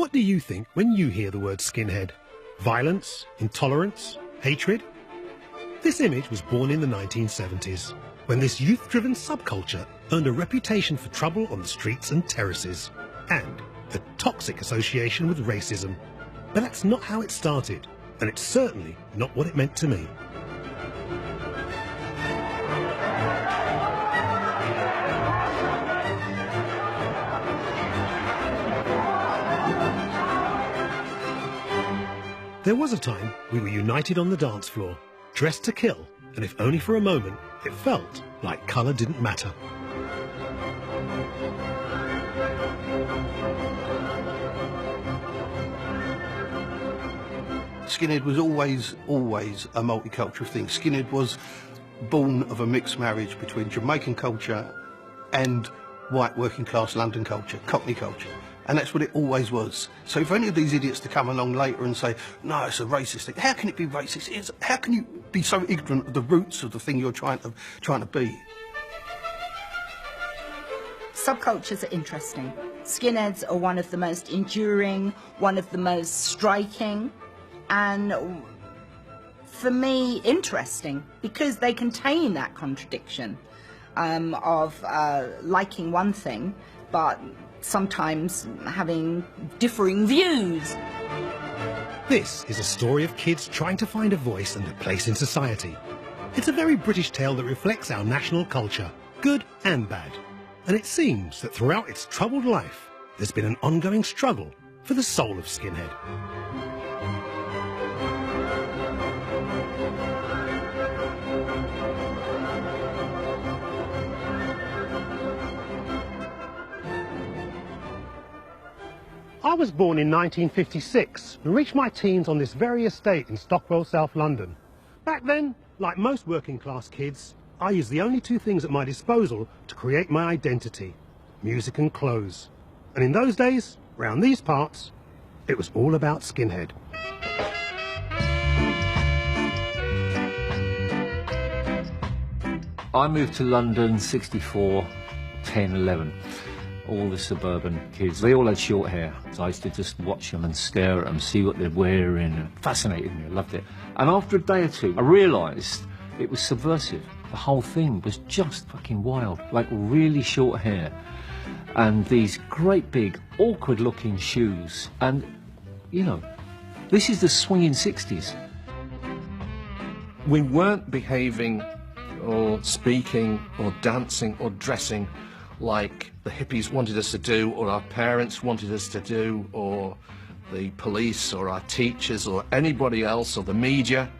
What do you think when you hear the word skinhead? Violence? Intolerance? Hatred? This image was born in the 1970s, when this youth-driven subculture earned a reputation for trouble on the streets and terraces, and a toxic association with racism. But that's not how it started, and it's certainly not what it meant to me. There was a time we were united on the dance floor, dressed to kill, and if only for a moment, it felt like colour didn't matter. Skinhead was always a multicultural thing. Skinhead was born of a mixed marriage between Jamaican culture and white working class London culture, Cockney culture. And that's what it always was. So for any of these idiots to come along later and say, no, it's a racist thing, how can it be racist? How can you be so ignorant of the roots of the thing you're trying to be? Subcultures are interesting. Skinheads are one of the most enduring, one of the most striking, and for me, interesting, because they contain that contradiction of liking one thing, but sometimes having differing views. This is a story of kids trying to find a voice and a place in society. It's a very British tale that reflects our national culture, good and bad. And it seems that throughout its troubled life, there's been an ongoing struggle for the soul of Skinhead. I was born in 1956 and reached my teens on this very estate in Stockwell, South London. Back then, like most working class kids, I used the only two things at my disposal to create my identity, music and clothes. And in those days, round these parts, it was all about Skinhead. I moved to London 64, 10, 11. All the suburban kids, they all had short hair. So I used to just watch them and stare at them, see what they're wearing. It fascinated me, I loved it. And after a day or two, I realised it was subversive. The whole thing was just fucking wild, like really short hair. And these great big, awkward looking shoes. And, you know, this is the swinging 60s. We weren't behaving or speaking or dancing or dressing like the hippies wanted us to do, or our parents wanted us to do, or the police or our teachers or anybody else or the media.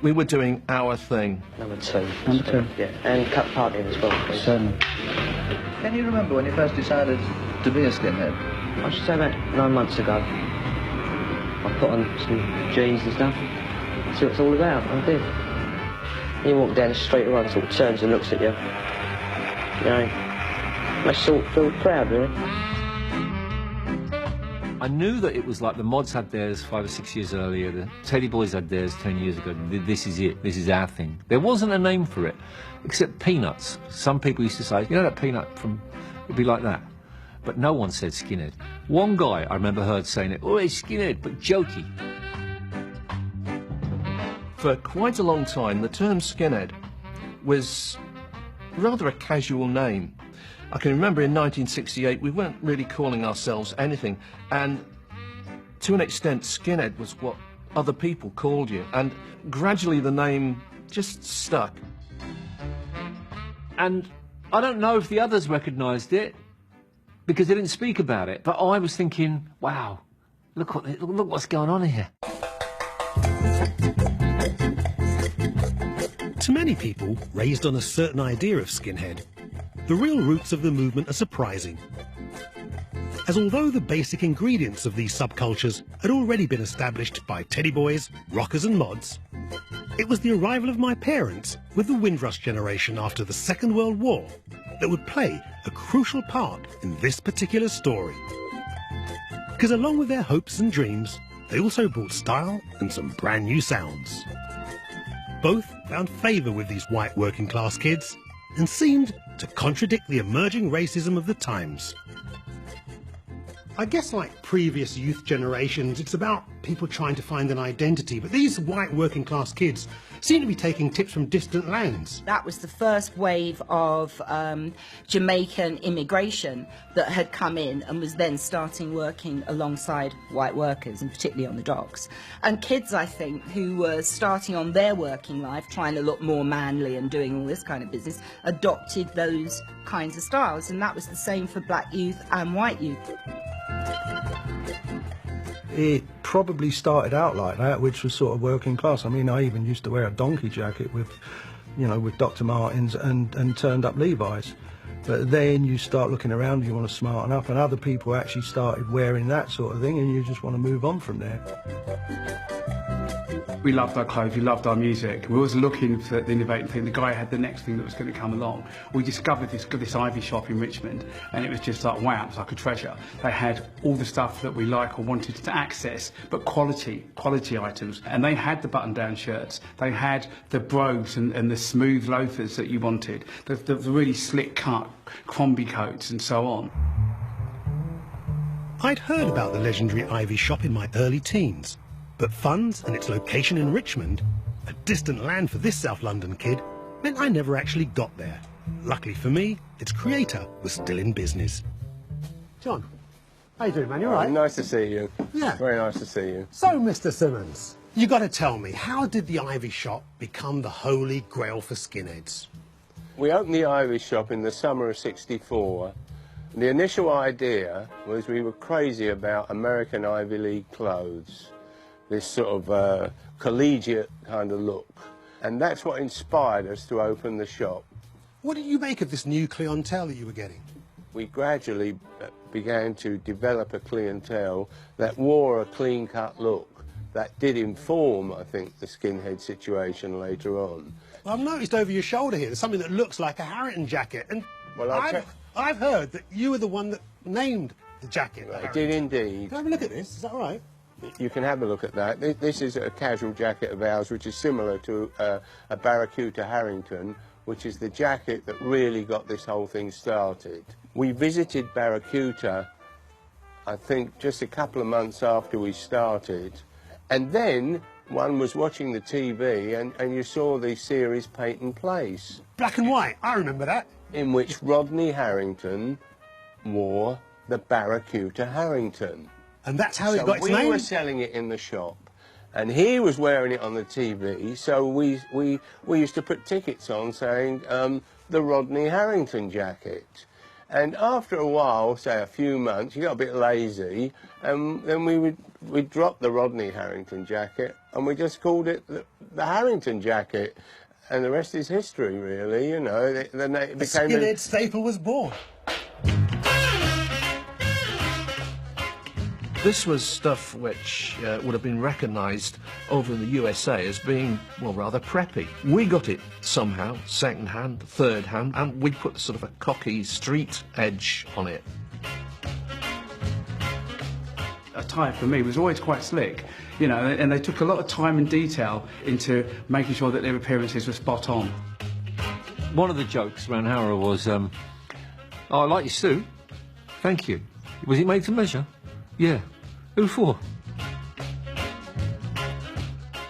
We were doing our thing. Number two. Number two. Yeah, and cut partying as well, please. Certainly. Can you remember when you first decided to be a skinhead? I should say about 9 months ago. I put on some jeans and stuff, see what it's all about, I did. You walk down the street, everyone sort of turns and looks at you. You know, makes you sort of feel proud, really. I knew that it was like the Mods had theirs 5 or 6 years earlier, the Teddy Boys had theirs 10 years ago. This is it, this is our thing. There wasn't a name for it, except Peanuts. Some people used to say, you know that peanut from, it'd be like that. But no one said Skinhead. One guy I remember heard saying it, oh, it's Skinhead, but jokey. For quite a long time, the term skinhead was rather a casual name. I can remember in 1968, we weren't really calling ourselves anything, and to an extent, skinhead was what other people called you, and gradually the name just stuck. And I don't know if the others recognised it, because they didn't speak about it, but I was thinking, wow, look what's going on here. To many people, raised on a certain idea of Skinhead, the real roots of the movement are surprising. As although the basic ingredients of these subcultures had already been established by Teddy Boys, rockers and mods, it was the arrival of my parents with the Windrush generation after the Second World War that would play a crucial part in this particular story. Because along with their hopes and dreams, they also brought style and some brand new sounds. Both found favour with these white working class kids and seemed to contradict the emerging racism of the times. I guess like previous youth generations, it's about people trying to find an identity, but these white working class kids seem to be taking tips from distant lands. That was the first wave of Jamaican immigration that had come in and was then starting working alongside white workers, and particularly on the docks. And kids, I think, who were starting on their working life, trying to look more manly and doing all this kind of business, adopted those kinds of styles, and that was the same for black youth and white youth. It probably started out like that, which was sort of working class. I mean, I even used to wear a donkey jacket with, you know, with Dr. Martens and turned up Levi's. But then you start looking around, you want to smarten up, and other people actually started wearing that sort of thing, and you just want to move on from there. We loved our clothes, we loved our music. We were always looking for the innovative thing. The guy had the next thing that was going to come along. We discovered this Ivy shop in Richmond, and it was just like, wow, it was like a treasure. They had all the stuff that we like or wanted to access, but quality items. And they had the button-down shirts. They had the brogues and the smooth loafers that you wanted, the really slick-cut Crombie coats and so on. I'd heard about the legendary Ivy shop in my early teens, but funds and its location in Richmond, a distant land for this South London kid, meant I never actually got there. Luckily for me, its creator was still in business. John, how you doing, man? You all right? Nice to see you. Yeah. Very nice to see you. So, Mr. Simmons, you got to tell me, how did the Ivy shop become the holy grail for skinheads? We opened the Ivy shop in the summer of '64. The initial idea was we were crazy about American Ivy League clothes, this sort of collegiate kind of look. And that's what inspired us to open the shop. What did you make of this new clientele that you were getting? We gradually began to develop a clientele that wore a clean-cut look that did inform, I think, the skinhead situation later on. Well, I've noticed over your shoulder here, there's something that looks like a Harrington jacket. And well, I've heard that you were the one that named the jacket. I did indeed. Can I have a look at this? Is that all right? You can have a look at that. This is a casual jacket of ours, which is similar to a Barracuda Harrington, which is the jacket that really got this whole thing started. We visited Barracuda, I think, just a couple of months after we started, and then one was watching the TV and you saw the series Peyton Place. Black and white, I remember that. In which Rodney Harrington wore the Barracuda Harrington. And that's how it got its name? We were selling it in the shop, and he was wearing it on the TV, so we used to put tickets on saying the Rodney Harrington jacket. And after a while, say a few months, you got a bit lazy, and then we'd drop the Rodney Harrington jacket, and we just called it the Harrington jacket. And the rest is history, really, you know. It became the skinhead staple was born. This was stuff which would have been recognised over in the USA as being, well, rather preppy. We got it somehow, second-hand, third-hand, and we put sort of a cocky street edge on it. Attire for me was always quite slick, you know, and they took a lot of time and detail into making sure that their appearances were spot on. One of the jokes around Harrow was, oh, I like your suit. Thank you. Was it made to measure? Yeah. Who for?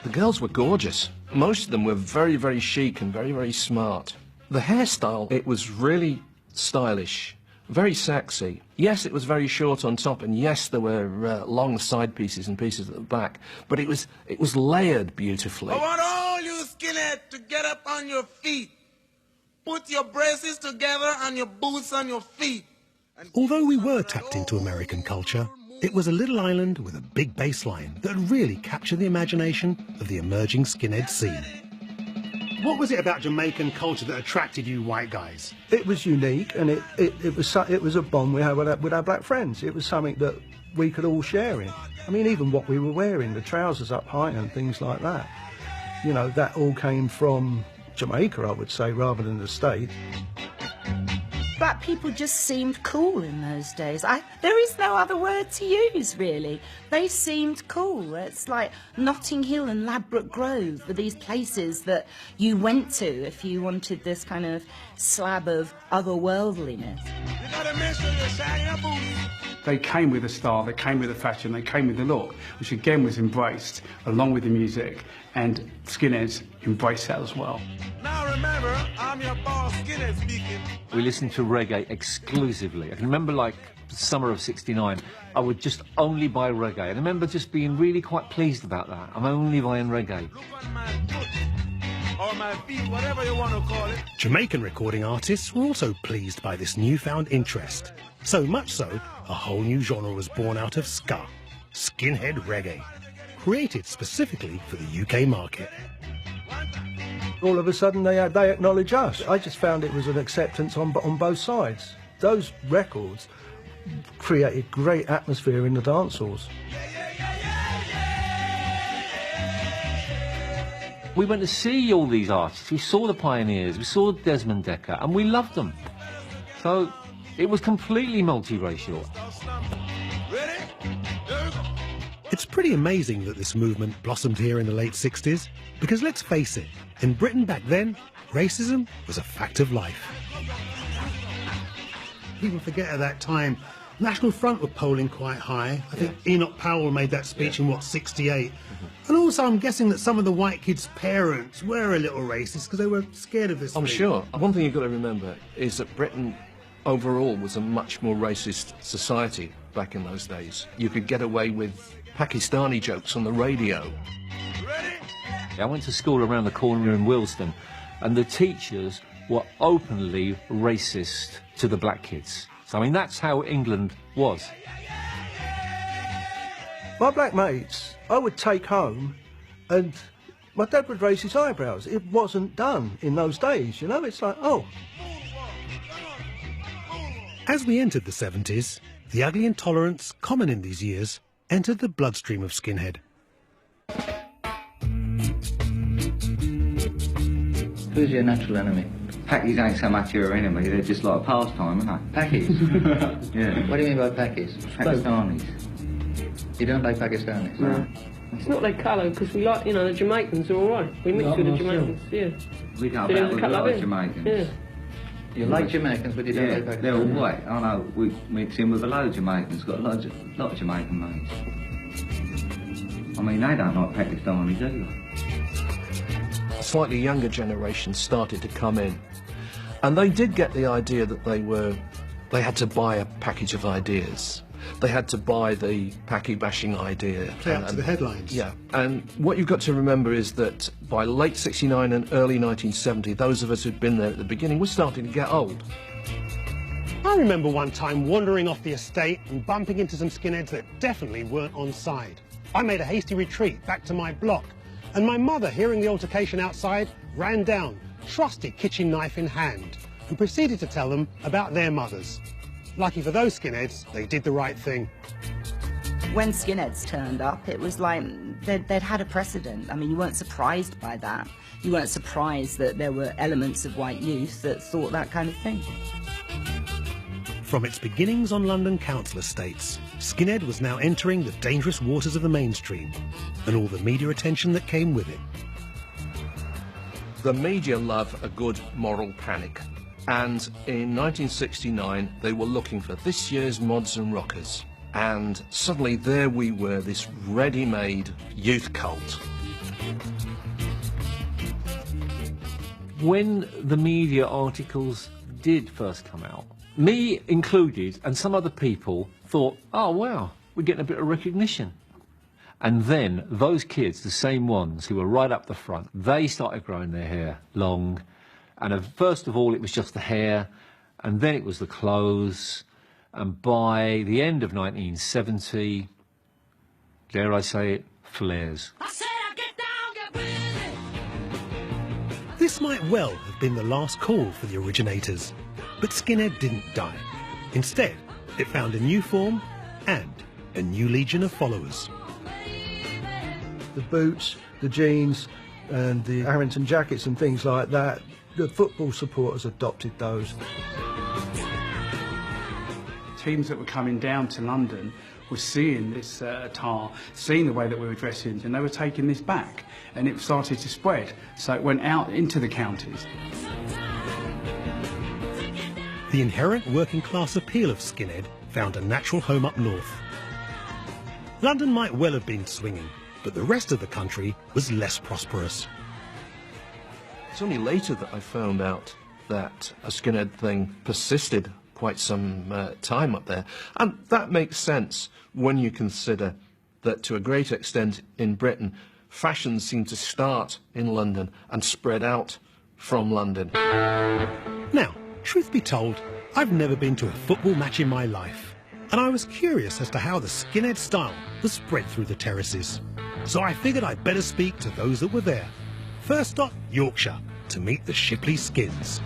The girls were gorgeous. Most of them were very, very chic and very, very smart. The hairstyle, it was really stylish, very sexy. Yes, it was very short on top, and yes, there were long side pieces and pieces at the back, but it was layered beautifully. I want all you skinheads to get up on your feet. Put your braces together and your boots on your feet. Although we were tapped into American culture, it was a little island with a big bass line that really captured the imagination of the emerging skinhead scene. What was it about Jamaican culture that attracted you white guys? It was unique, and it was a bond we had with our black friends. It was something that we could all share in. I mean, even what we were wearing, the trousers up high and things like that. You know, that all came from Jamaica, I would say, rather than the States. Black people just seemed cool in those days. There is no other word to use, really. They seemed cool. It's like Notting Hill and Ladbroke Grove were these places that you went to if you wanted this kind of slab of otherworldliness. You gotta make sure you're shining your booty. they came with a style, they came with a fashion, they came with a look, which again was embraced along with the music, and Skinheads embraced that as well. Now remember, I'm your boss, Skinhead speaking. We listened to reggae exclusively. I can remember, like, the summer of '69, I would just only buy reggae. I remember just being really quite pleased about that. I'm only buying reggae. Look on my foot, or my feet, whatever you want to call it. Jamaican recording artists were also pleased by this newfound interest. So much so, a whole new genre was born out of ska, skinhead reggae, created specifically for the UK market. All of a sudden they acknowledge us. I just found it was an acceptance on both sides. Those records created great atmosphere in the dance halls. We went to see all these artists. We saw the pioneers, we saw Desmond Dekker, and we loved them. So it was completely multiracial. It's pretty amazing that this movement blossomed here in the late 60s, because let's face it, in Britain back then, racism was a fact of life. People forget at that time, National Front were polling quite high. I think Enoch Powell made that speech in, what, 68? And also I'm guessing that some of the white kids' parents were a little racist because they were scared of this I'm thing. sure. One thing you've got to remember is that Britain overall was a much more racist society back in those days. You could get away with Pakistani jokes on the radio. I went to school around the corner in Willesden, and the teachers were openly racist to the black kids. So, I mean, that's how England was. My black mates, I would take home and my dad would raise his eyebrows. It wasn't done in those days, you know? It's like, oh. As we entered the 70s, the ugly intolerance common in these years entered the bloodstream of Skinhead. Who's your natural enemy? Packies ain't so much your enemy, they're just like a pastime, aren't they? Packies? Yeah. What do you mean by Packies? Pakistanis. You don't like Pakistanis? No. It's not their colour, because we like, you know, the Jamaicans are all right. We mix with the Jamaicans, yeah. We go So there's about a with a couple lot of of it. Jamaicans. Yeah. You like Jamaicans, but you don't like Pakistanis? They're all white. I know, we mix in with a load of Jamaicans, got a lot of Jamaican mates. I mean, they don't like Pakistanis either. A slightly younger generation started to come in, and they did get the idea that they had to buy a package of ideas. They had to buy the Paki bashing idea. Play up to the headlines. Yeah, and what you've got to remember is that by late '69 and early 1970, those of us who'd been there at the beginning were starting to get old. I remember one time wandering off the estate and bumping into some skinheads that definitely weren't on side. I made a hasty retreat back to my block, and my mother, hearing the altercation outside, ran down, trusty kitchen knife in hand, and proceeded to tell them about their mothers. Lucky for those skinheads, they did the right thing. When skinheads turned up, it was like they'd had a precedent. I mean, you weren't surprised by that. You weren't surprised that there were elements of white youth that thought that kind of thing. From its beginnings on London council estates, Skinhead was now entering the dangerous waters of the mainstream, and all the media attention that came with it. The media love a good moral panic, and in 1969 they were looking for this year's mods and rockers, and suddenly there we were, this ready-made youth cult. When the media articles did first come out, me included and some other people thought, oh wow, we're getting a bit of recognition. And then those kids, the same ones who were right up the front, they started growing their hair long. And first of all, it was just the hair, and then it was the clothes. And by the end of 1970, dare I say it, flares. This might well have been the last call for the originators, but Skinhead didn't die. Instead, it found a new form and a new legion of followers. The boots, the jeans, and the Harrington jackets and things like that, the football supporters adopted those. Teams that were coming down to London were seeing this attire, seeing the way that we were dressing, and they were taking this back, and it started to spread. So it went out into the counties. The inherent working class appeal of Skinhead found a natural home up north. London might well have been swinging, but the rest of the country was less prosperous. It's only later that I found out that a skinhead thing persisted quite some time up there. And that makes sense when you consider that to a great extent in Britain, fashions seemed to start in London and spread out from London. Now, truth be told, I've never been to a football match in my life, and I was curious as to how the skinhead style was spread through the terraces. So I figured I'd better speak to those that were there. First stop, Yorkshire, to meet the Shipley Skins.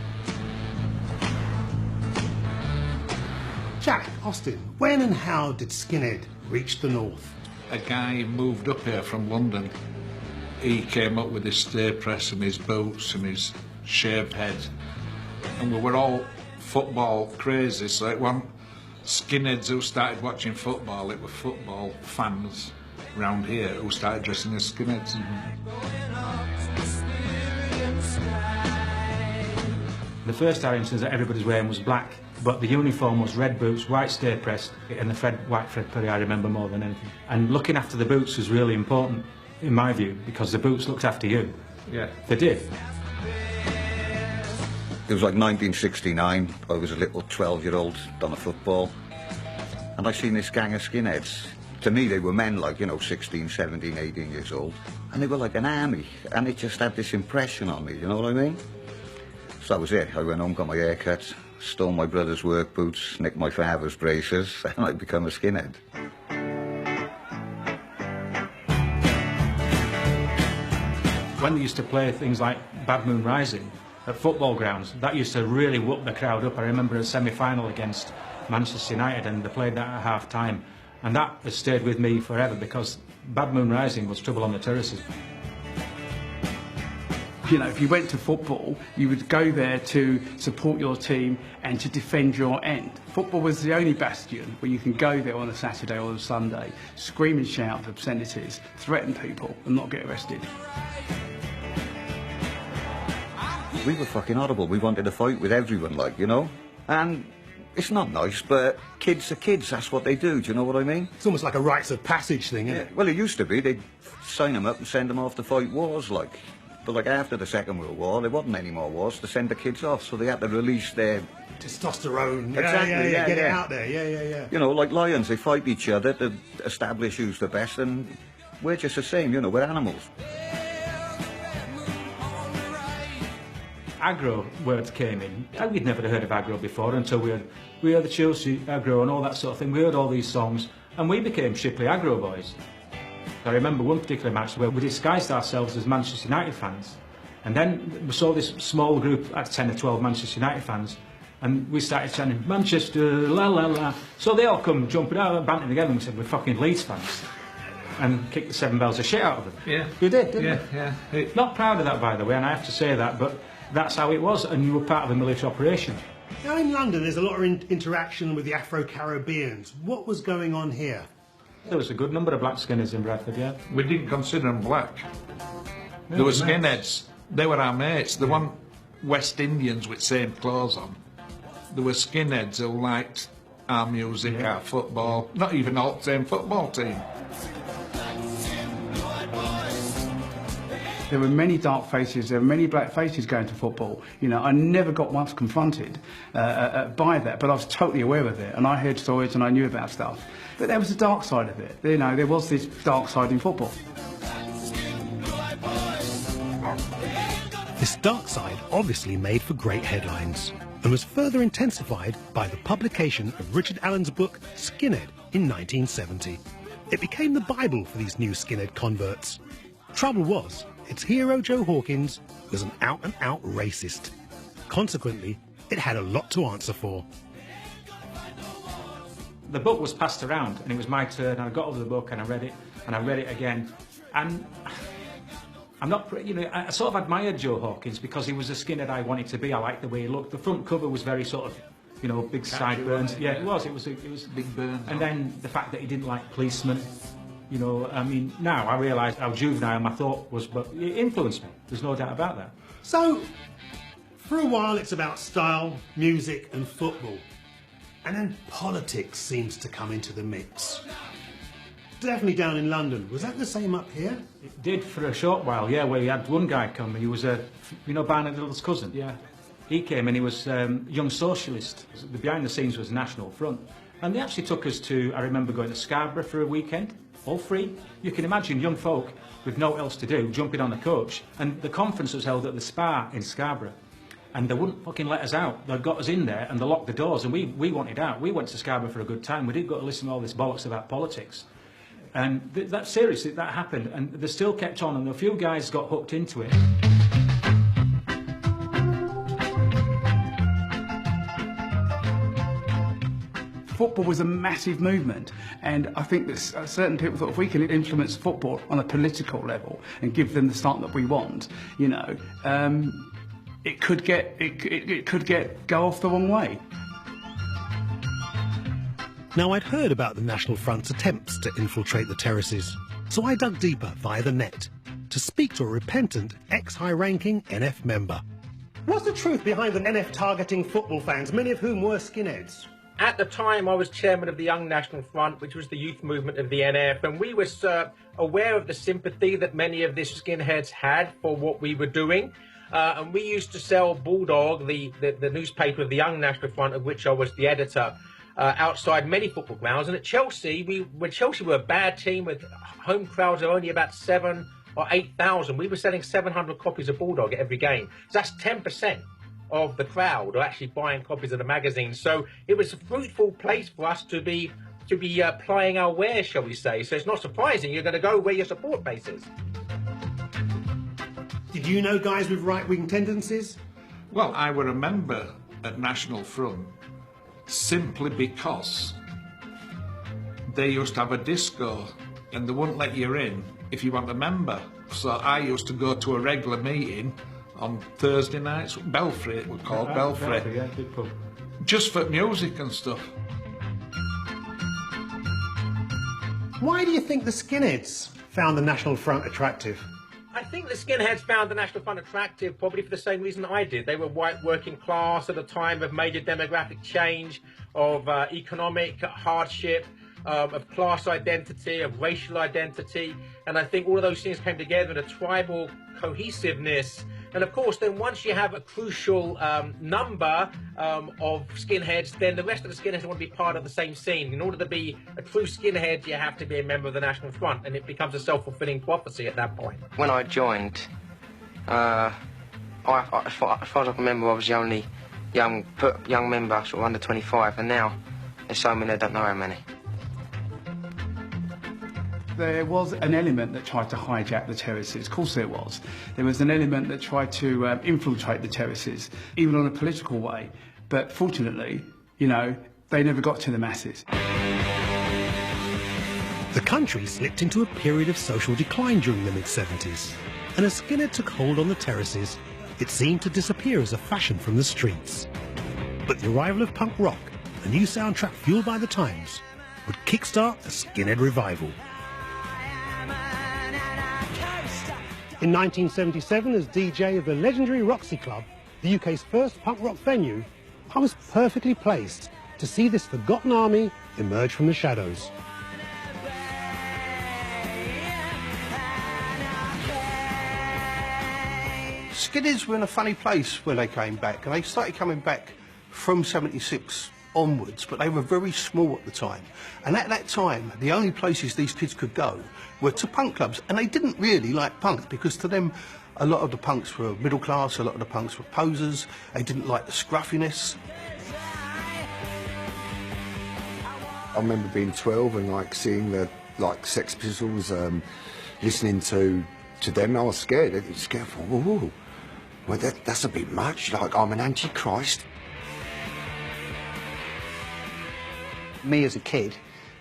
Jack, Austin, when and how did skinhead reach the north? A guy moved up here from London. He came up with his stay press and his boots and his shaved head. And we were all football crazy, so it wasn't skinheads who started watching football, it were football fans round here who started dressing as skinheads. The first Harringtons that everybody was wearing was black, but the uniform was red boots, white stay pressed, and the white Fred Perry I remember more than anything. And looking after the boots was really important, in my view, because the boots looked after you. Yeah. They did. It was like 1969, I was a little 12-year-old done a football, and I seen this gang of skinheads. To me they were men like, you know, 16, 17, 18 years old, and they were like an army, and it just had this impression on me, you know what I mean? So that was it. I went home, got my hair cut, stole my brother's work boots, nicked my father's braces, and I'd become a skinhead. When they used to play things like Bad Moon Rising at football grounds, that used to really whoop the crowd up. I remember a semi-final against Manchester United, and they played that at half-time, and that has stayed with me forever because Bad Moon Rising was trouble on the terraces. You know, if you went to football, you would go there to support your team and to defend your end. Football was the only bastion where you can go there on a Saturday or a Sunday, scream and shout obscenities, threaten people and not get arrested. We were fucking horrible. We wanted to fight with everyone, like, you know? And it's not nice, but kids are kids, that's what they do, do you know what I mean? It's almost like a rites of passage thing, isn't it? Well, it used to be. They'd sign them up and send them off to fight wars, like. But like after the Second World War, there wasn't any more wars to send the kids off, so they had to release their testosterone. Exactly, Get it out there. Yeah. You know, like lions, they fight each other to establish who's the best, and we're just the same. You know, we're animals. Aggro words came in. We'd never heard of aggro before until we heard the Chelsea aggro and all that sort of thing. We heard all these songs, and we became Shipley Aggro boys. I remember one particular match where we disguised ourselves as Manchester United fans, and then we saw this small group at 10 or 12 Manchester United fans, and we started chanting Manchester, la la la. So they all come jumping out, bantering together, and we said we're fucking Leeds fans, and kicked the seven bells of shit out of them. Yeah. We did, didn't we? Yeah. Not proud of that, by the way, and I have to say that, but that's how it was, and you were part of a military operation. Now in London, there's a lot of interaction with the Afro-Caribbeans. What was going on here? There was a good number of black skinheads in Bradford, yeah. We didn't consider them black. There were skinheads. They were our mates. There weren't West Indians with same clothes on. There were skinheads who liked our music, our football, not even all the same football team. There were many dark faces, there were many black faces going to football. You know, I never got once confronted by that, but I was totally aware of it, and I heard stories and I knew about stuff. But there was a dark side of it. You know, there was this dark side in football. This dark side obviously made for great headlines and was further intensified by the publication of Richard Allen's book Skinhead in 1970. It became the Bible for these new skinhead converts. Trouble was, its hero Joe Hawkins was an out-and-out racist. Consequently, it had a lot to answer for. The book was passed around, and it was my turn, and I got over the book and I read it again, and I'm not, you know, I sort of admired Joe Hawkins because he was a skinhead I wanted to be. I liked the way he looked. The front cover was very sort of, you know, big sideburns. Yeah, it was a big burn. And then the fact that he didn't like policemen. You know, I mean, now I realise how juvenile my thought was, but it influenced me. There's no doubt about that. So, for a while it's about style, music and football. And then politics seems to come into the mix. Definitely down in London. Was that the same up here? It did for a short while, yeah, where we had one guy come. He was Barnett Little's cousin? Yeah. He came and he was young socialist. The behind the scenes was National Front. And they actually took us to, I remember going to Scarborough for a weekend, all free. You can imagine young folk with no else to do, jumping on a coach. And the conference was held at the Spa in Scarborough. And they wouldn't fucking let us out. They got us in there and they locked the doors and we wanted out. We went to Scarborough for a good time. We didn't go to listen to all this bollocks about politics. And that seriously, that happened. And they still kept on and a few guys got hooked into it. Football was a massive movement, and I think that certain people thought if we can influence football on a political level and give them the start that we want, you know, it could go off the wrong way. Now, I'd heard about the National Front's attempts to infiltrate the terraces, so I dug deeper via the net to speak to a repentant ex-high-ranking NF member. What's the truth behind the NF targeting football fans, many of whom were skinheads? At the time, I was chairman of the Young National Front, which was the youth movement of the NF, and we were aware of the sympathy that many of these skinheads had for what we were doing. And we used to sell Bulldog, the newspaper of the Young National Front, of which I was the editor, outside many football grounds. And at Chelsea, when Chelsea were a bad team with home crowds of only about 7,000 or 8,000, we were selling 700 copies of Bulldog at every game. So that's 10%. Of the crowd are actually buying copies of the magazine. So it was a fruitful place for us to be plying our wares, shall we say. So it's not surprising you're going to go where your support base is. Did you know guys with right-wing tendencies? Well, I were a member at National Front simply because they used to have a disco and they wouldn't let you in if you weren't a member. So I used to go to a regular meeting on Thursday nights, Belfry it was called, Belfry. Yeah, big pub. Just for music and stuff. Why do you think the skinheads found the National Front attractive? I think the skinheads found the National Front attractive probably for the same reason I did. They were white working class at a time of major demographic change, of economic hardship, of class identity, of racial identity. And I think all of those things came together in a tribal cohesiveness. And of course, then once you have a crucial number of skinheads, then the rest of the skinheads want to be part of the same scene. In order to be a true skinhead, you have to be a member of the National Front, and it becomes a self-fulfilling prophecy at that point. When I joined, as far as I can remember, I was the only young member, sort of under 25, and now there's so many I don't know how many. There was an element that tried to hijack the terraces. Of course there was. There was an element that tried to infiltrate the terraces, even on a political way. But fortunately, you know, they never got to the masses. The country slipped into a period of social decline during the mid-70s, and as Skinhead took hold on the terraces, it seemed to disappear as a fashion from the streets. But the arrival of punk rock, a new soundtrack fueled by the times, would kickstart a Skinhead revival. In 1977, as DJ of the legendary Roxy Club, the UK's first punk rock venue, I was perfectly placed to see this forgotten army emerge from the shadows. Skinheads were in a funny place when they came back, and they started coming back from 76 onwards, but they were very small at the time. And at that time, the only places these kids could go were to punk clubs, and they didn't really like punk, because to them, a lot of the punks were middle class, a lot of the punks were posers, they didn't like the scruffiness. I remember being 12 and like seeing the Sex Pistols, listening to them. I was scared. I was scared. Whoa, well, that's a bit much. Like, I'm an antichrist. Me as a kid,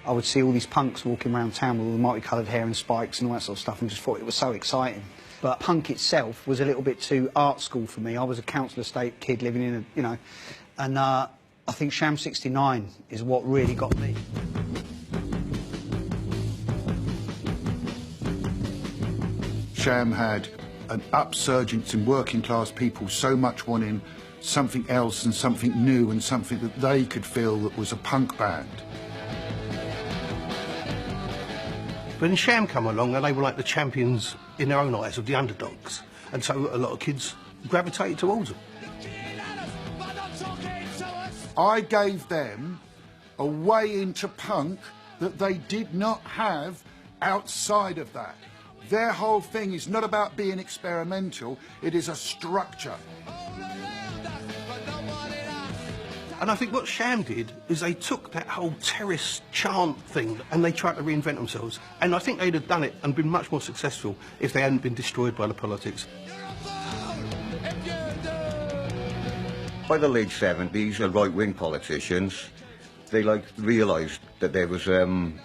I would see all these punks walking around town with all the multicoloured hair and spikes and all that sort of stuff, and just thought it was so exciting. But punk itself was a little bit too art school for me. I was a council estate kid living in a, you know, and I think Sham 69 is what really got me. Sham had an upsurgence in working class people so much wanting something else and something new and something that they could feel that was a punk band. When Sham come along, and they were like the champions in their own eyes of the underdogs, and so a lot of kids gravitated towards them. I gave them a way into punk that they did not have outside of that. Their whole thing is not about being experimental, it is a structure. And I think what Sham did is they took that whole terrace chant thing and they tried to reinvent themselves. And I think they'd have done it and been much more successful if they hadn't been destroyed by the politics. By the late 70s, the right-wing politicians, they realised that there was an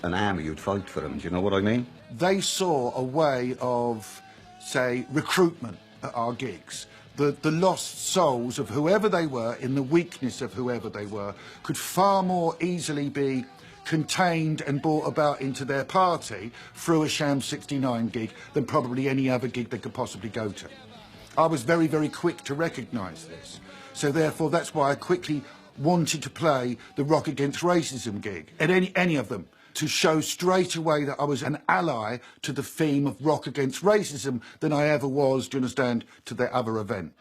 army who'd fight for them. Do you know what I mean? They saw a way of, say, recruitment at our gigs. The lost souls of whoever they were, in the weakness of whoever they were, could far more easily be contained and brought about into their party through a Sham 69 gig than probably any other gig they could possibly go to. I was very, very quick to recognise this. So therefore, that's why I quickly wanted to play the Rock Against Racism gig at any of them, to show straight away that I was an ally to the theme of Rock Against Racism than I ever was, do you understand, to their other event.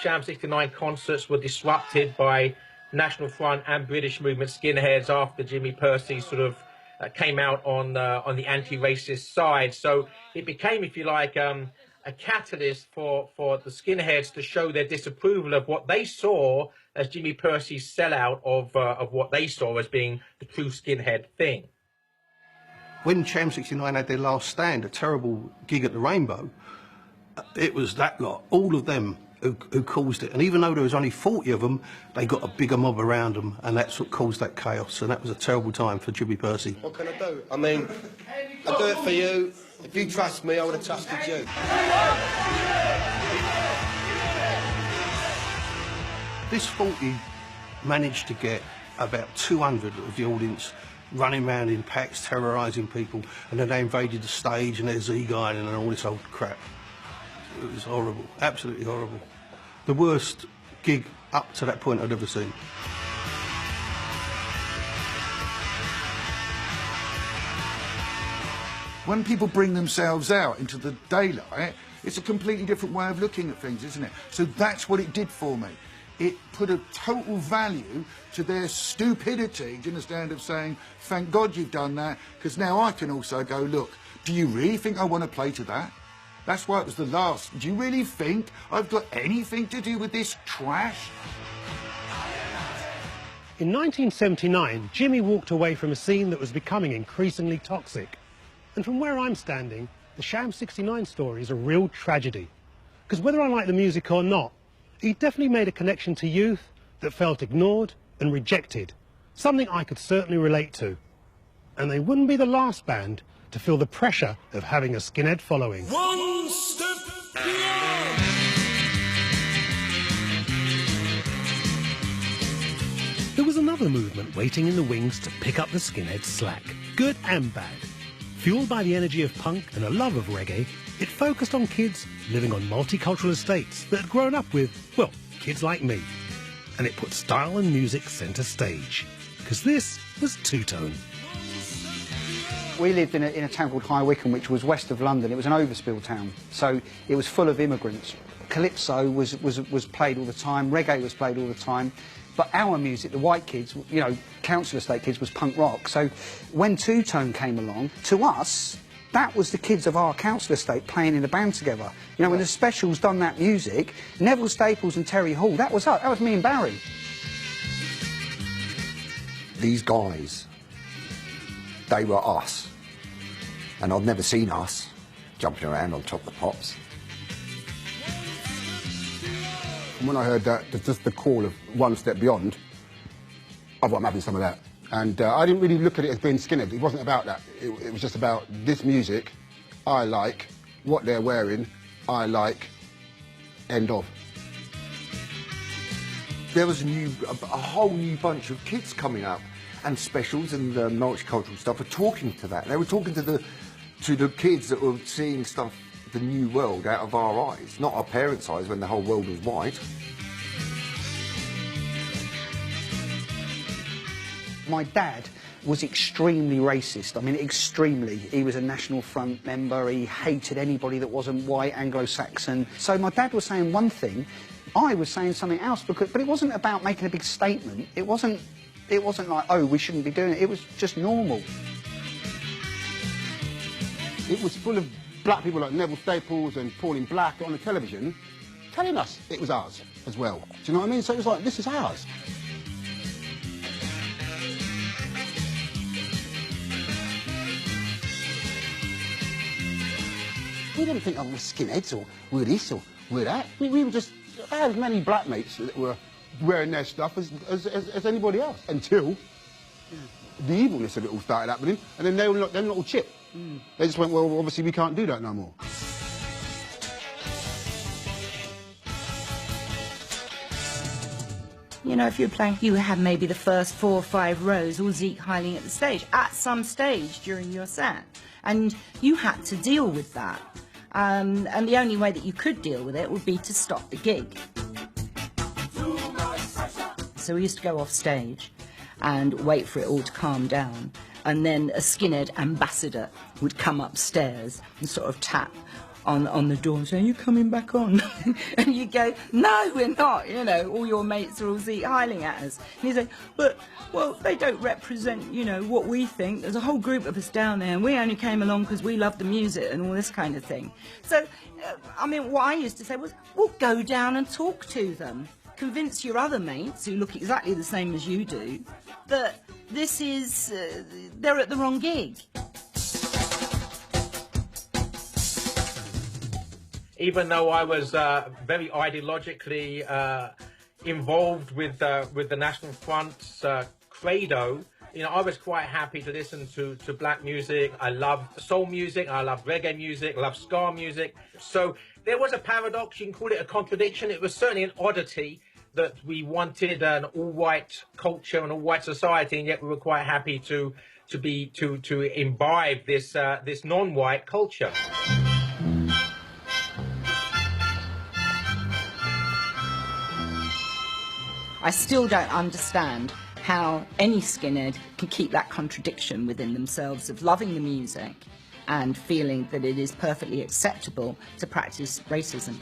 Sham 69 concerts were disrupted by National Front and British movement skinheads after Jimmy Percy sort of came out on the anti-racist side. So it became, if you like, a catalyst for the skinheads to show their disapproval of what they saw as Jimmy Percy's sellout of what they saw as being the true skinhead thing. When Sham 69 had their last stand, a terrible gig at the Rainbow, it was that lot, all of them who caused it. And even though there was only 40 of them, they got a bigger mob around them, and that's what caused that chaos. And that was a terrible time for Jimmy Percy. What can I do? I mean, I'll do it for you. If you trust me, I would have trusted you. This 40 managed to get about 200 of the audience running around in packs, terrorising people, and then they invaded the stage and there's Z-Guide and all this old crap. It was horrible, absolutely horrible. The worst gig up to that point I'd ever seen. When people bring themselves out into the daylight, it's a completely different way of looking at things, isn't it? So that's what it did for me. It put a total value to their stupidity, do you understand, of saying, thank God you've done that, because now I can also go, look, do you really think I want to play to that? That's why it was the last. Do you really think I've got anything to do with this trash? In 1979, Jimmy walked away from a scene that was becoming increasingly toxic. And from where I'm standing, the Sham 69 story is a real tragedy. Because whether I like the music or not, he definitely made a connection to youth that felt ignored and rejected, something I could certainly relate to. And they wouldn't be the last band to feel the pressure of having a skinhead following. One step beyond. There was another movement waiting in the wings to pick up the skinhead slack, good and bad. Fueled by the energy of punk and a love of reggae, it focused on kids living on multicultural estates that had grown up with, well, kids like me. And it put style and music centre stage, because this was two-tone. We lived in a town called High Wycombe, which was west of London. It was an overspill town, so it was full of immigrants. Calypso was played all the time, reggae was played all the time, but our music, the white kids, you know, council estate kids, was punk rock. So when two-tone came along, to us, that was the kids of our council estate playing in a band together. You know, when the Specials done that music, Neville Staples and Terry Hall, that was us, that was me and Barry. These guys, they were us. And I'd never seen us jumping around on top of the pops. And when I heard that, just the call of One Step Beyond, I thought I'm having some of that. And I didn't really look at it as being skinhead. It wasn't about that. It was just about this music, I like, what they're wearing, I like, end of. There was a whole new bunch of kids coming up, and Specials and multicultural stuff were talking to that. They were talking to to the kids that were seeing stuff, the new world, out of our eyes, not our parents' eyes when the whole world was white. My dad was extremely racist. I mean, extremely. He was a National Front member. He hated anybody that wasn't white, Anglo-Saxon. So my dad was saying one thing, I was saying something else, but it wasn't about making a big statement. It wasn't like, oh, we shouldn't be doing it. It was just normal. It was full of black people like Neville Staples and Pauline Black on the television telling us it was ours as well. Do you know what I mean? So it was like, this is ours. We didn't think, oh, we're skinheads, or we're this, or we're that. We were just, I had as many black mates that were wearing their stuff as anybody else, until the evilness of it all started happening, and then they were all chip. They just went, well, obviously we can't do that no more. You know, if you're playing, you have maybe the first 4 or 5 rows all Zeke Heiling at the stage, at some stage during your set. And you had to deal with that. And the only way that you could deal with it would be to stop the gig. So we used to go off stage and wait for it all to calm down. And then a skinhead ambassador would come upstairs and sort of tap on the door and say, are you coming back on? And you go, no, we're not, you know, all your mates are all Zeke Heiling at us. And he's like, but, well, they don't represent, you know, what we think. There's a whole group of us down there and we only came along because we love the music and all this kind of thing. So, I mean, what I used to say was, well, go down and talk to them. Convince your other mates, who look exactly the same as you do, that this is, they're at the wrong gig. Even though I was very ideologically involved with the National Front's credo, you know, I was quite happy to listen to black music. I loved soul music, I loved reggae music, I loved ska music. So there was a paradox, you can call it a contradiction. It was certainly an oddity that we wanted an all-white culture and all-white society, and yet we were quite happy to imbibe this this non-white culture. I still don't understand how any skinhead can keep that contradiction within themselves of loving the music and feeling that it is perfectly acceptable to practice racism.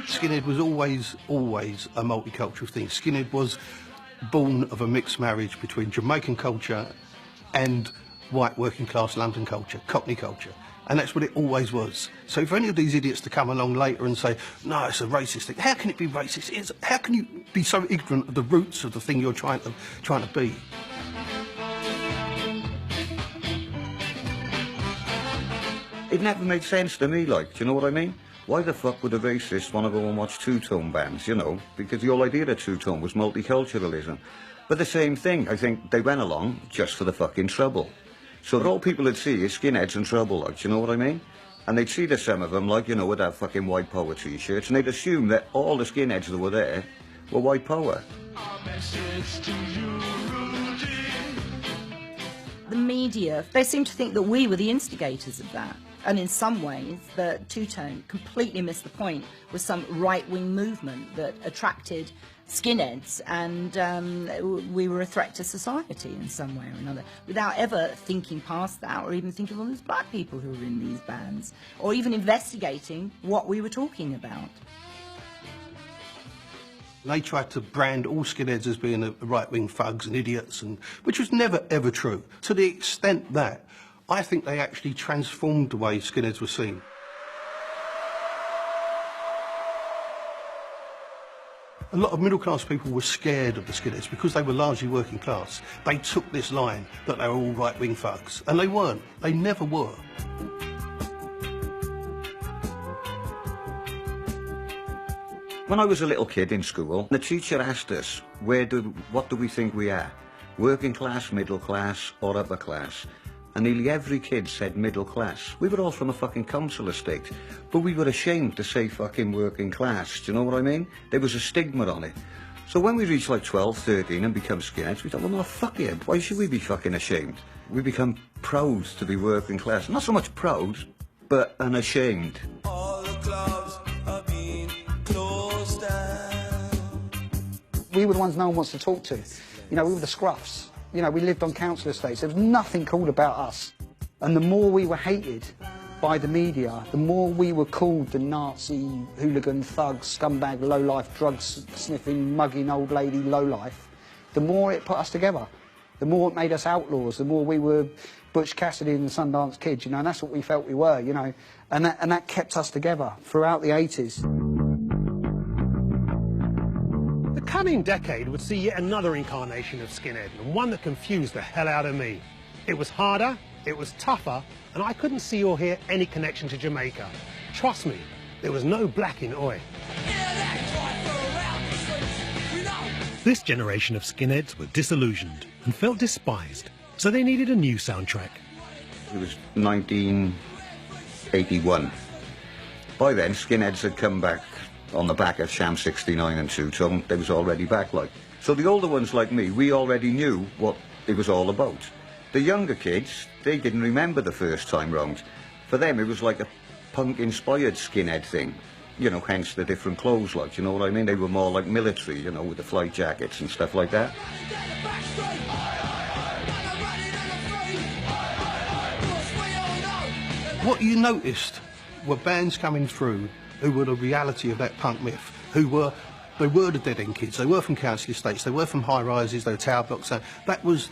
Skinhead was always a multicultural thing. Skinhead was born of a mixed marriage between Jamaican culture and white working class London culture, Cockney culture. And that's what it always was. So for any of these idiots to come along later and say, no, it's a racist thing, how can it be racist? How can you be so ignorant of the roots of the thing you're trying to be? It never made sense to me, like, do you know what I mean? Why the fuck would a racist want to go and watch two-tone bands, you know? Because the whole idea of two-tone was multiculturalism. But the same thing, I think they went along just for the fucking trouble. So all people would see is skinheads in trouble, like, do you know what I mean? And they'd see some of them, like, you know, with that fucking white power t-shirts, and they'd assume that all the skinheads that were there were white power. The media, they seem to think that we were the instigators of that. And in some ways, the two-tone completely missed the point with some right-wing movement that attracted skinheads, and we were a threat to society in some way or another, without ever thinking past that, or even thinking, well, there's black people who are in these bands, or even investigating what we were talking about. They tried to brand all skinheads as being right-wing thugs and idiots, which was never, ever true, to the extent that I think they actually transformed the way skinheads were seen. A lot of middle-class people were scared of the skinheads because they were largely working class. They took this line that they were all right-wing thugs, and they weren't. They never were. When I was a little kid in school, the teacher asked us, what do we think we are? Working class, middle class, or upper class? And nearly every kid said middle class. We were all from a fucking council estate, but we were ashamed to say fucking working class, do you know what I mean? There was a stigma on it. So when we reach like 12, 13 and become skinheads, we thought, well, no, fuck it, why should we be fucking ashamed? We become proud to be working class. Not so much proud, but unashamed. All the clubs are being closed down. We were the ones no one wants to talk to. You know, we were the scruffs. You know, we lived on council estates. There was nothing cool about us. And the more we were hated by the media, the more we were called the Nazi, hooligan, thug, scumbag, lowlife, drugs-sniffing, mugging old lady lowlife, the more it put us together. The more it made us outlaws, the more we were Butch Cassidy and the Sundance Kids, you know, and that's what we felt we were, you know. And that kept us together throughout the 80s. The coming decade would see yet another incarnation of skinhead, and one that confused the hell out of me. It was harder, it was tougher, and I couldn't see or hear any connection to Jamaica. Trust me, there was no black in Oi. This generation of skinheads were disillusioned and felt despised, so they needed a new soundtrack. It was 1981. By then, skinheads had come back on the back of Sham 69 and Two Tone. They was already back, like. So the older ones like me, we already knew what it was all about. The younger kids, they didn't remember the first time round. For them, it was like a punk-inspired skinhead thing. You know, hence the different clothes, like, you know what I mean? They were more like military, you know, with the flight jackets and stuff like that. What you noticed were bands coming through who were the reality of that punk myth, they were the dead end kids, they were from council estates, they were from high rises, they were tower blocks, so that was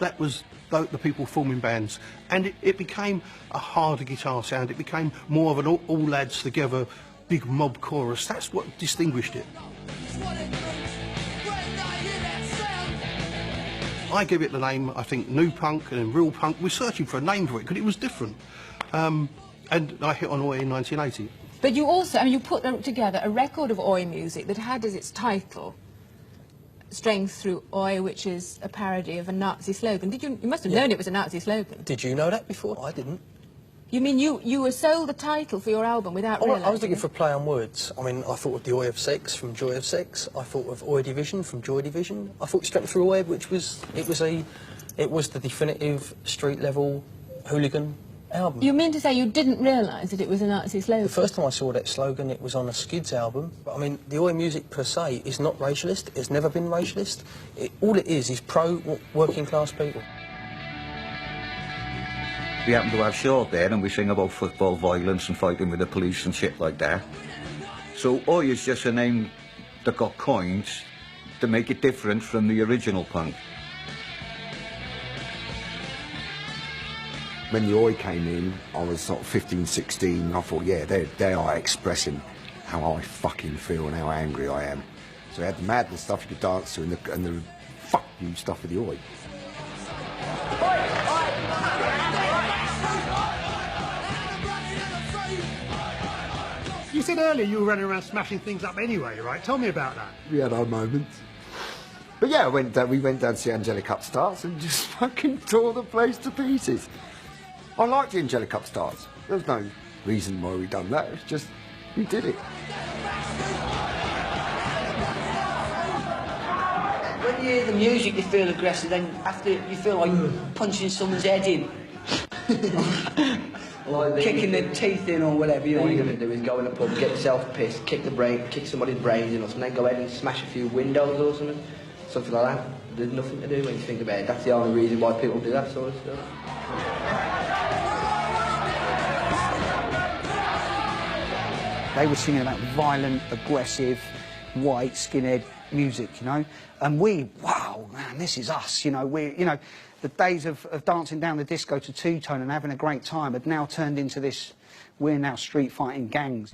the people forming bands, and it became a harder guitar sound, it became more of an all lads together big mob chorus. That's what distinguished it. I give it the name, I think, new punk and then real punk. We're searching for a name for it because it was different. And I hit on Oi in 1980. But you also, I mean, you put together a record of Oi music that had as its title Strength Through Oi, which is a parody of a Nazi slogan. Did you must have known it was a Nazi slogan. Did you know that before? I didn't. You mean you were sold the title for your album without realising? I was looking for a play on words. I mean, I thought of the Oi of Sex from Joy of Sex. I thought of Oi Division from Joy Division. I thought Strength Through Oi, which was it was the definitive street level hooligan album. You mean to say you didn't realise that it was a Nazi slogan? The first time I saw that slogan, it was on a Skids album. But, I mean, the Oi music per se is not racialist. It's never been racialist. All it is pro-working class people. We happen to have short there and we sing about football violence and fighting with the police and shit like that. So Oi is just a name that got coined to make it different from the original punk. When the Oi came in, I was sort of 15, 16, and I thought, yeah, they are expressing how I fucking feel and how angry I am. So they had the madness stuff you could dance to and the fuck you stuff with the Oi. You said earlier you were running around smashing things up anyway, right? Tell me about that. We had our moments. But yeah, we went down to see Angelic Upstarts and just fucking tore the place to pieces. I liked the Angelic Upstarts. There was no reason why we done that. It's just, we did it. When you hear the music, you feel aggressive. Then after, you feel like punching someone's head in. Like kicking their teeth in or whatever. You know, all you're going to do is go in a pub, get yourself pissed, kick somebody's brains in or something, then go ahead and smash a few windows or something. Something like that. There's nothing to do when you think about it. That's the only reason why people do that sort of stuff. They were singing about violent, aggressive, white, skinhead music, you know? And we, wow, man, this is us, you know? The days of dancing down the disco to two-tone and having a great time had now turned into this, we're now street-fighting gangs.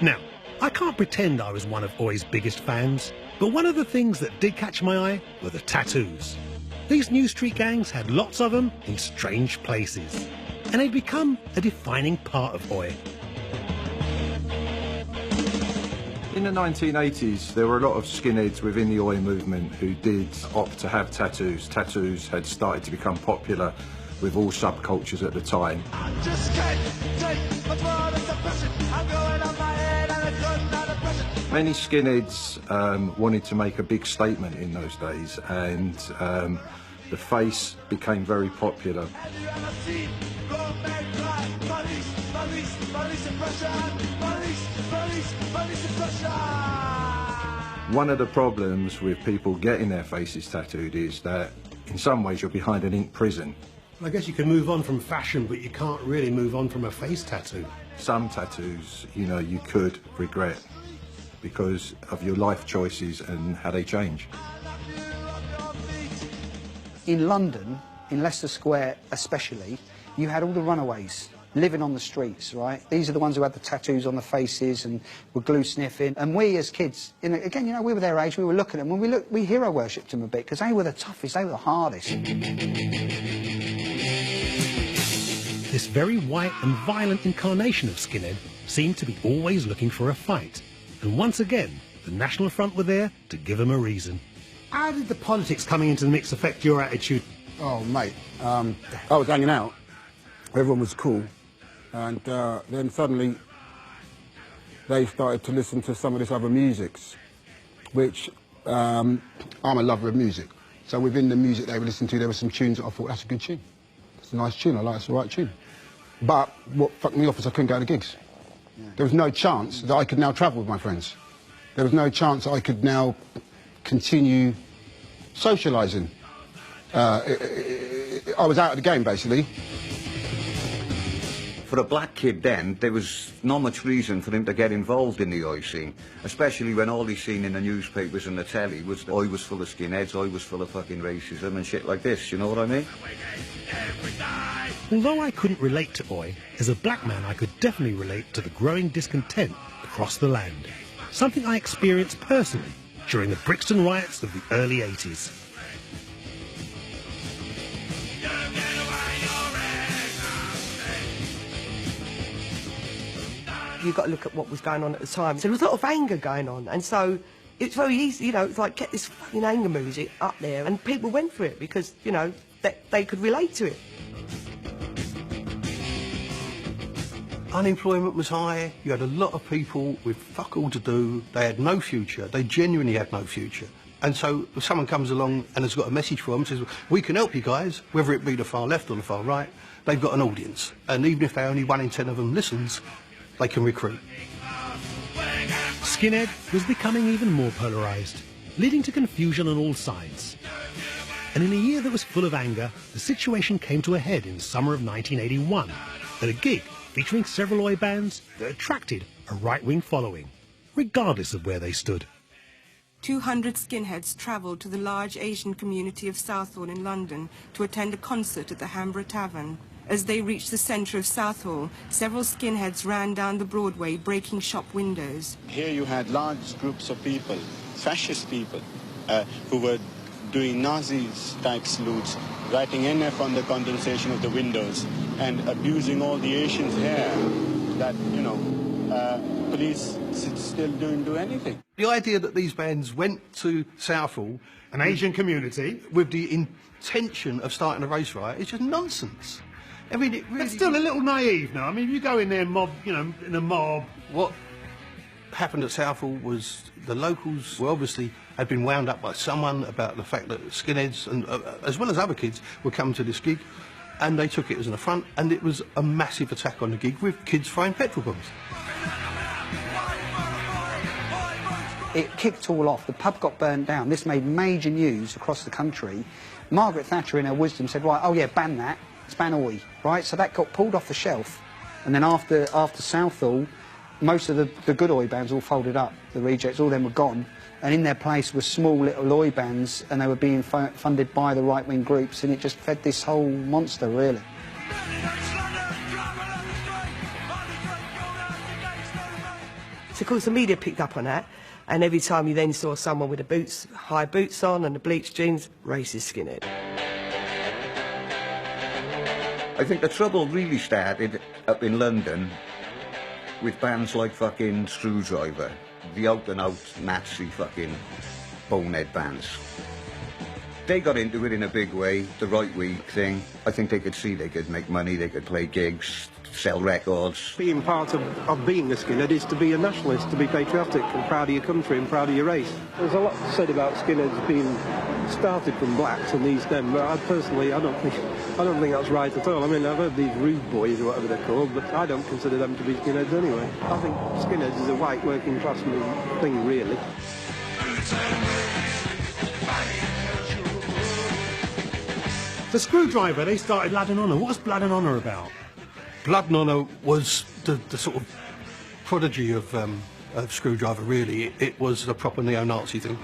Now, I can't pretend I was one of Oi's biggest fans, but one of the things that did catch my eye were the tattoos. These new street gangs had lots of them in strange places, and they'd become a defining part of Oi. In the 1980s, there were a lot of skinheads within the Oi movement who did opt to have tattoos. Tattoos had started to become popular with all subcultures at the time. I just can't take my blood as a passion. I'm going on my head and I couldn't Many skinheads wanted to make a big statement in those days, and the face became very popular. One of the problems with people getting their faces tattooed is that in some ways you're behind an ink prison. I guess you can move on from fashion, but you can't really move on from a face tattoo. Some tattoos, you know, you could regret because of your life choices and how they change. In London, in Leicester Square especially, you had all the runaways living on the streets, right? These are the ones who had the tattoos on the faces and were glue sniffing. And we as kids, again, you know, we were their age, we were looking at them, and we hero worshipped them a bit because they were the toughest, they were the hardest. This very white and violent incarnation of Skinhead seemed to be always looking for a fight. And once again, the National Front were there to give them a reason. How did the politics coming into the mix affect your attitude? Oh, mate, I was hanging out, everyone was cool, and then suddenly they started to listen to some of this other musics, which I'm a lover of music. So within the music they were listening to, there were some tunes that I thought, that's a good tune. It's a nice tune, I like it's the right tune. But what fucked me off is I couldn't go to gigs. Yeah. There was no chance that I could now travel with my friends. There was no chance that I could now continue socialising. I was out of the game, basically. For a black kid then, there was not much reason for him to get involved in the oi scene, especially when all he's seen in the newspapers and the telly was oi was full of skinheads, oi was full of fucking racism and shit like this, you know what I mean? Although I couldn't relate to oi, as a black man I could definitely relate to the growing discontent across the land. Something I experienced personally during the Brixton riots of the early 80s. You've got to look at what was going on at the time. So there was a lot of anger going on, and so it's very easy, you know, it's like get this fucking anger music up there, and people went for it because, you know, they could relate to it. Unemployment was high, you had a lot of people with fuck all to do, they had no future, they genuinely had no future. And so if someone comes along and has got a message for them, says, we can help you guys, whether it be the far left or the far right, they've got an audience. And even if only 1 in 10 of them listens, they can recruit. Skinhead was becoming even more polarised, leading to confusion on all sides. And in a year that was full of anger, the situation came to a head in the summer of 1981 at a gig featuring several oi bands that attracted a right-wing following, regardless of where they stood. 200 skinheads travelled to the large Asian community of Southall in London to attend a concert at the Hamborough Tavern. As they reached the centre of Southall, several skinheads ran down the Broadway, breaking shop windows. Here you had large groups of people, fascist people, who were doing Nazi-type salutes, writing NF on the condensation of the windows, and abusing all the Asians here that, you know, police still don't do anything. The idea that these bands went to Southall, an Asian community, with the intention of starting a race riot is just nonsense. I mean, it really... It's still a little naive now. I mean, you go in there, mob, you know, in a mob. What happened at Southall was the locals were obviously had been wound up by someone about the fact that skinheads, and as well as other kids, were coming to this gig, and they took it as an affront, and it was a massive attack on the gig with kids throwing petrol bombs. It kicked all off. The pub got burnt down. This made major news across the country. Margaret Thatcher, in her wisdom, said, right, oh yeah, ban that. It's ban oi, right? So that got pulled off the shelf. And then after Southall, most of the good oi bands all folded up. The rejects, all of them were gone. And in their place were small little oi bands, and they were being funded by the right-wing groups, and it just fed this whole monster, really. So, of course, the media picked up on that, and every time you then saw someone with the boots, high boots on and the bleached jeans, racist skinhead. I think the trouble really started up in London with bands like fucking Screwdriver, the out-and-out Nazi fucking bonehead bands. They got into it in a big way, the right-wing thing. I think they could see they could make money, they could play gigs, sell records. Being part of being a skinhead is to be a nationalist, to be patriotic and proud of your country and proud of your race. There's a lot said about skinheads being started from blacks and these them, but I don't think that's right at all. I mean, I've heard these rude boys or whatever they're called, but I don't consider them to be skinheads anyway. I think skinheads is a white working class thing, really. The Screwdriver, they started Blood and Honour. What was Blood and Honour about? Blood and Honour was the sort of prodigy of Screwdriver, really. It was a proper neo-Nazi thing.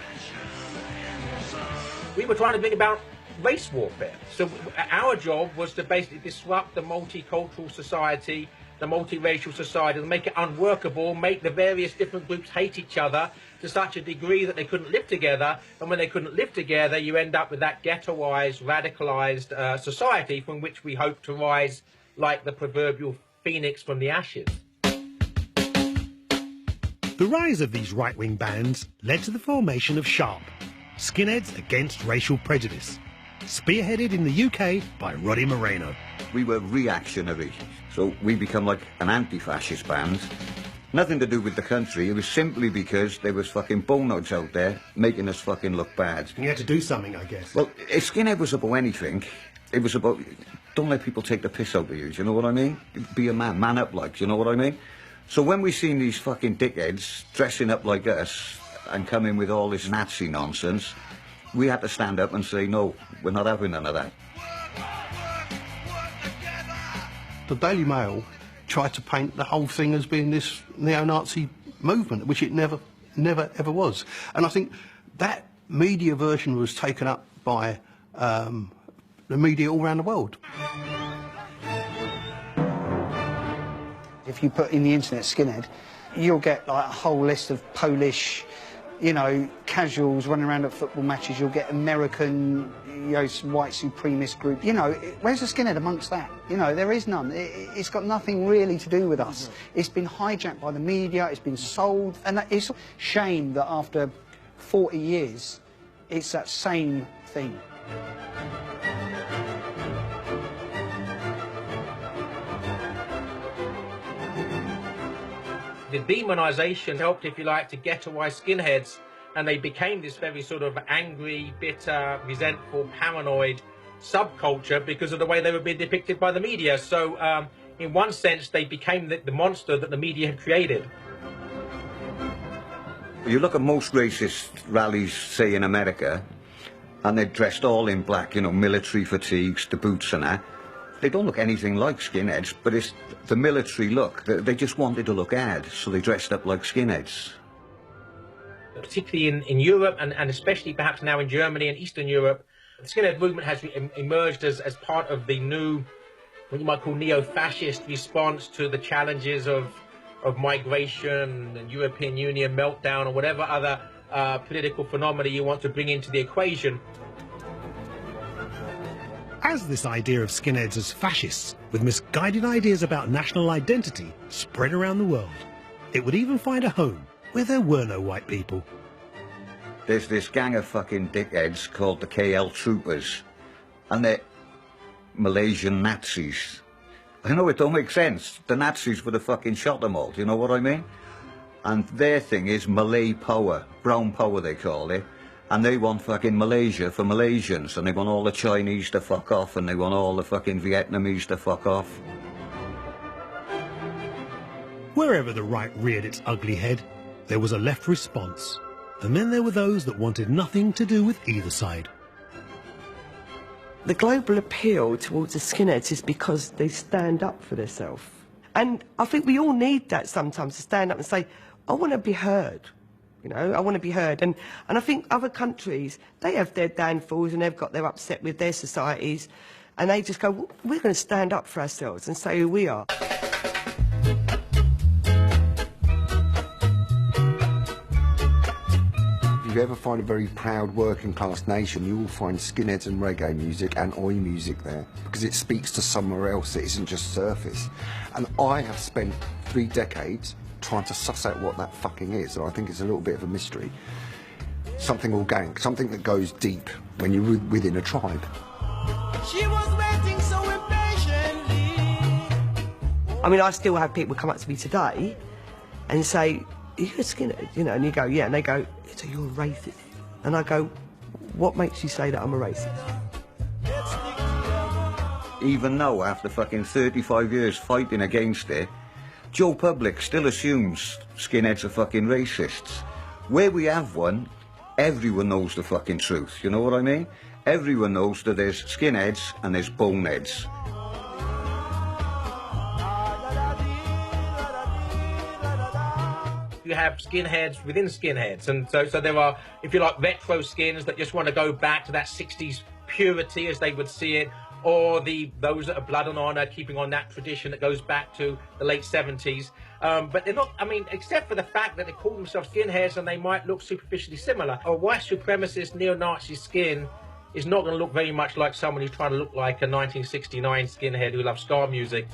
We were trying to bring about race warfare. So our job was to basically disrupt the multicultural society, the multiracial society, and make it unworkable, make the various different groups hate each other to such a degree that they couldn't live together. And when they couldn't live together, you end up with that ghettoized, radicalized society from which we hope to rise like the proverbial phoenix from the ashes. The rise of these right-wing bands led to the formation of SHARP, Skinheads Against Racial Prejudice, spearheaded in the UK by Roddy Moreno. We were reactionary, so we become like an anti-fascist band. Nothing to do with the country, it was simply because there was fucking boneheads out there making us fucking look bad. You had to do something, I guess. Well, if Skinhead was about anything, it was about, don't let people take the piss out of you, do you know what I mean? Be a man, man up like, do you know what I mean? So when we seen these fucking dickheads dressing up like us and coming with all this Nazi nonsense, we had to stand up and say, no, we're not having none of that. The Daily Mail tried to paint the whole thing as being this neo-Nazi movement, which it never ever was. And I think that media version was taken up by the media all around the world. If you put in the internet skinhead, you'll get like a whole list of Polish, you know, casuals running around at football matches. You'll get American, you know, white supremacist group. You know, where's the skinhead amongst that? You know, there is none. It's got nothing really to do with us. It's been hijacked by the media. It's been sold, and it's a shame that after 40 years, it's that same thing. The demonisation helped, if you like, to ghettoise skinheads, and they became this very sort of angry, bitter, resentful, paranoid subculture because of the way they were being depicted by the media. So, in one sense, they became the monster that the media had created. You look at most racist rallies, say in America, and they're dressed all in black, you know, military fatigues, the boots and that. They don't look anything like skinheads, but it's the military look. They just wanted to look ad, so they dressed up like skinheads. Particularly in Europe, and especially perhaps now in Germany and Eastern Europe, the skinhead movement has emerged as part of the new, what you might call neo-fascist response to the challenges of migration and European Union meltdown or whatever other political phenomena you want to bring into the equation. As this idea of skinheads as fascists, with misguided ideas about national identity, spread around the world, it would even find a home where there were no white people. There's this gang of fucking dickheads called the KL Troopers, and they're Malaysian Nazis. I know it don't make sense. The Nazis would have fucking shot them all, do you know what I mean? And their thing is Malay power, brown power they call it. And they want fucking Malaysia for Malaysians, and they want all the Chinese to fuck off, and they want all the fucking Vietnamese to fuck off. Wherever the right reared its ugly head, there was a left response. And then there were those that wanted nothing to do with either side. The global appeal towards the skinheads is because they stand up for themselves. And I think we all need that sometimes, to stand up and say, I want to be heard. You know, I want to be heard. And I think other countries, they have their downfalls and they've got their upset with their societies, and they just go, well, we're going to stand up for ourselves and say who we are. If you ever find a very proud working class nation, you will find skinheads and reggae music and oi music there, because it speaks to somewhere else that isn't just surface. And I have spent 3 decades trying to suss out what that fucking is, and I think it's a little bit of a mystery. Something organic, something that goes deep when you're within a tribe. She was waiting so impatiently. I mean, I still have people come up to me today and say, "Are you a skinhead?" You know, and you go, "Yeah," and they go, "So you're a racist?" And I go, "What makes you say that I'm a racist?" Even now, after fucking 35 years fighting against it, Joe Public still assumes skinheads are fucking racists. Where we have one, everyone knows the fucking truth, you know what I mean? Everyone knows that there's skinheads and there's boneheads. You have skinheads within skinheads, and so there are, if you like, retro skins that just want to go back to that 60s purity as they would see it, or those that are blood and honour, keeping on that tradition that goes back to the late 70s. But they're not, I mean, except for the fact that they call themselves skinheads and they might look superficially similar. A white supremacist neo-Nazi skin is not going to look very much like someone who's trying to look like a 1969 skinhead who loves ska music.